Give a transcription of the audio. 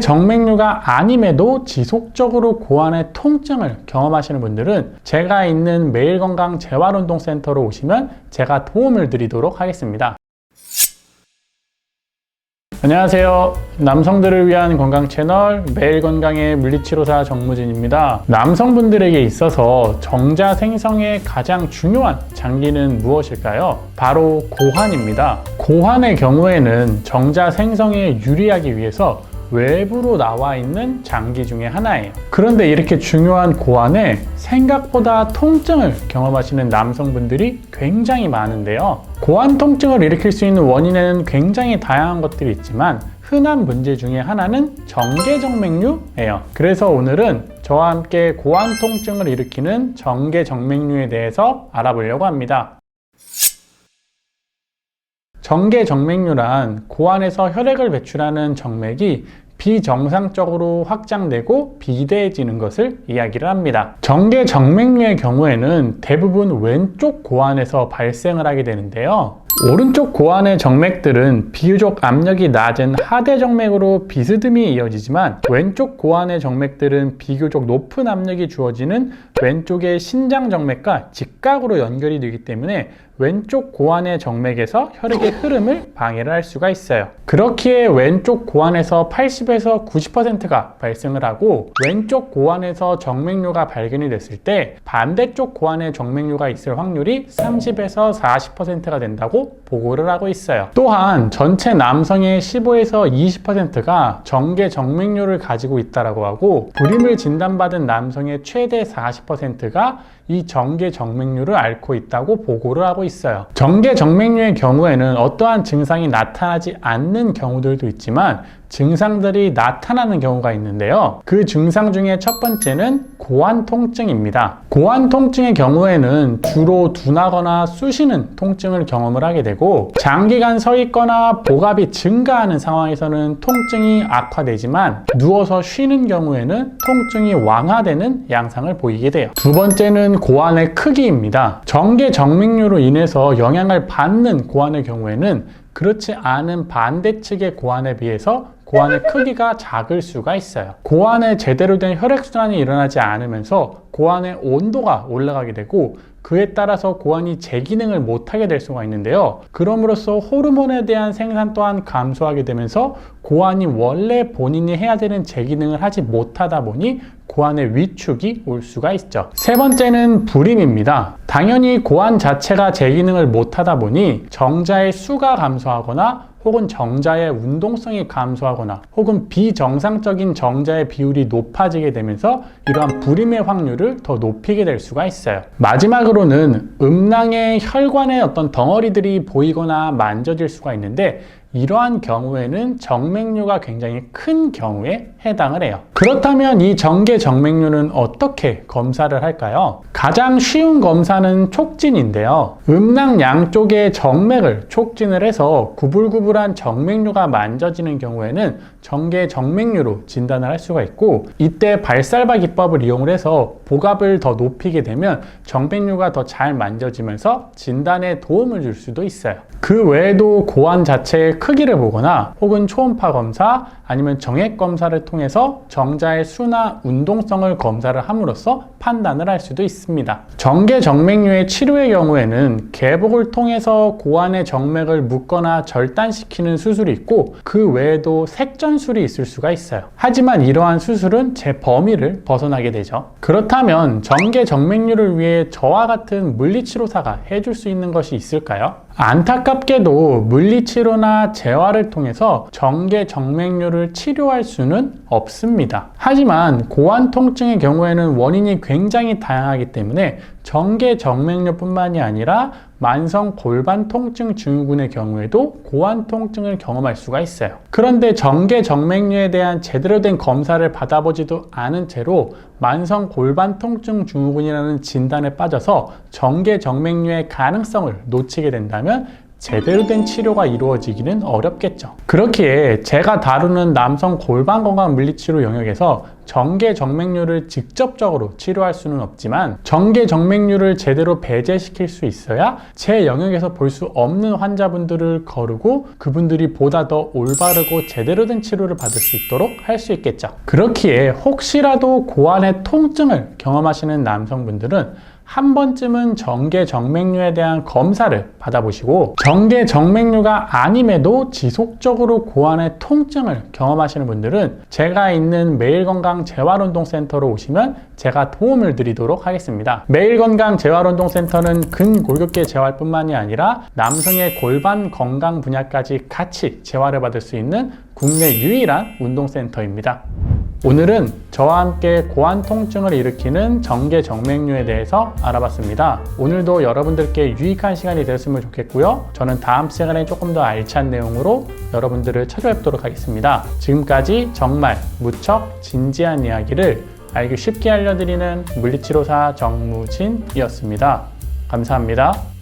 정맥류가 아님에도 지속적으로 고환의 통증을 경험하시는 분들은 제가 있는 매일건강재활운동센터로 오시면 제가 도움을 드리도록 하겠습니다. 안녕하세요. 남성들을 위한 건강 채널 매일건강의 물리치료사 정무진입니다. 남성분들에게 있어서 정자 생성의 가장 중요한 장기는 무엇일까요? 바로 고환입니다. 고환의 경우에는 정자 생성에 유리하기 위해서 외부로 나와 있는 장기 중에 하나예요. 그런데 이렇게 중요한 고환에 생각보다 통증을 경험하시는 남성분들이 굉장히 많은데요. 고환 통증을 일으킬 수 있는 원인에는 굉장히 다양한 것들이 있지만 흔한 문제 중에 하나는 정계정맥류예요. 그래서 오늘은 저와 함께 고환 통증을 일으키는 정계정맥류에 대해서 알아보려고 합니다. 정계정맥류란 고환에서 혈액을 배출하는 정맥이 비정상적으로 확장되고 비대해지는 것을 이야기를 합니다. 정계정맥류의 경우에는 대부분 왼쪽 고환에서 발생을 하게 되는데요. 오른쪽 고환의 정맥들은 비교적 압력이 낮은 하대정맥으로 비스듬히 이어지지만 왼쪽 고환의 정맥들은 비교적 높은 압력이 주어지는 왼쪽의 신장정맥과 직각으로 연결이 되기 때문에 왼쪽 고환의 정맥에서 혈액의 흐름을 방해를 할 수가 있어요. 그렇기에 왼쪽 고환에서 80에서 90%가 발생을 하고 왼쪽 고환에서 정맥류가 발견이 됐을 때 반대쪽 고환에 정맥류가 있을 확률이 30에서 40%가 된다고 보고를 하고 있어요. 또한 전체 남성의 15에서 20%가 정계정맥류를 가지고 있다고 하고 불임을 진단받은 남성의 최대 40%가 이 정계정맥류를 앓고 있다고 보고를 하고 있어요. 정계정맥류의 경우에는 어떠한 증상이 나타나지 않는 경우들도 있지만 증상들이 나타나는 경우가 있는데요. 그 증상 중에 첫 번째는 고환 통증입니다. 고환 통증의 경우에는 주로 둔하거나 쑤시는 통증을 경험을 하게 되고 장기간 서 있거나 복압이 증가하는 상황에서는 통증이 악화되지만 누워서 쉬는 경우에는 통증이 완화되는 양상을 보이게 돼요. 두 번째는 고환의 크기입니다. 정계정맥류로 인해서 영향을 받는 고환의 경우에는 그렇지 않은 반대측의 고환에 비해서 고환의 크기가 작을 수가 있어요. 고환에 제대로 된 혈액순환이 일어나지 않으면서 고환의 온도가 올라가게 되고 그에 따라서 고환이 제 기능을 못하게 될 수가 있는데요. 그럼으로써 호르몬에 대한 생산 또한 감소하게 되면서 고환이 원래 본인이 해야 되는 제 기능을 하지 못하다 보니 고환의 위축이 올 수가 있죠. 세 번째는 불임입니다. 당연히 고환 자체가 제 기능을 못하다 보니 정자의 수가 감소하거나 혹은 정자의 운동성이 감소하거나 혹은 비정상적인 정자의 비율이 높아지게 되면서 이러한 불임의 확률을 더 높이게 될 수가 있어요. 마지막으로는 음낭의 혈관의 어떤 덩어리들이 보이거나 만져질 수가 있는데 이러한 경우에는 정맥류가 굉장히 큰 경우에 해당을 해요. 그렇다면 이 정계정맥류는 어떻게 검사를 할까요? 가장 쉬운 검사는 촉진인데요. 음낭 양쪽의 정맥을 촉진을 해서 구불구불한 정맥류가 만져지는 경우에는 정계정맥류로 진단을 할 수가 있고 이때 발살바 기법을 이용을 해서 복압을 더 높이게 되면 정맥류가 더 잘 만져지면서 진단에 도움을 줄 수도 있어요. 그 외에도 고환 자체의 크기를 보거나 혹은 초음파 검사 아니면 정액 검사를 통해서 정자의 수나 운동성을 검사를 함으로써 판단을 할 수도 있습니다. 정계정맥류의 치료의 경우에는 개복을 통해서 고환의 정맥을 묶거나 절단시키는 수술이 있고 그 외에도 색전술이 있을 수가 있어요. 하지만 이러한 수술은 제 범위를 벗어나게 되죠. 그렇다면 정계정맥류를 위해 저와 같은 물리치료사가 해줄 수 있는 것이 있을까요? 안타깝게도 물리치료나 재활을 통해서 정계정맥류를 치료할 수는 없습니다. 하지만 고환 통증의 경우에는 원인이 굉장히 다양하기 때문에 정계정맥류뿐만이 아니라 만성 골반 통증 증후군의 경우에도 고환 통증을 경험할 수가 있어요. 그런데 정계정맥류에 대한 제대로 된 검사를 받아보지도 않은 채로 만성 골반 통증 증후군이라는 진단에 빠져서 정계정맥류의 가능성을 놓치게 된다면 제대로 된 치료가 이루어지기는 어렵겠죠. 그렇기에 제가 다루는 남성 골반 건강 물리치료 영역에서 정계정맥류를 직접적으로 치료할 수는 없지만 정계정맥류를 제대로 배제시킬 수 있어야 제 영역에서 볼 수 없는 환자분들을 거르고 그분들이 보다 더 올바르고 제대로 된 치료를 받을 수 있도록 할 수 있겠죠. 그렇기에 혹시라도 고환의 통증을 경험하시는 남성분들은 한 번쯤은 정계정맥류에 대한 검사를 받아보시고 정계정맥류가 아님에도 지속적으로 고환의 통증을 경험하시는 분들은 제가 있는 매일건강재활운동센터로 오시면 제가 도움을 드리도록 하겠습니다. 매일건강재활운동센터는 근골격계 재활뿐만이 아니라 남성의 골반 건강 분야까지 같이 재활을 받을 수 있는 국내 유일한 운동센터입니다. 오늘은 저와 함께 고환 통증을 일으키는 정계정맥류에 대해서 알아봤습니다. 오늘도 여러분들께 유익한 시간이 되었으면 좋겠고요. 저는 다음 시간에 조금 더 알찬 내용으로 여러분들을 찾아뵙도록 하겠습니다. 지금까지 정말 무척 진지한 이야기를 알기 쉽게 알려드리는 물리치료사 정무진이었습니다. 감사합니다.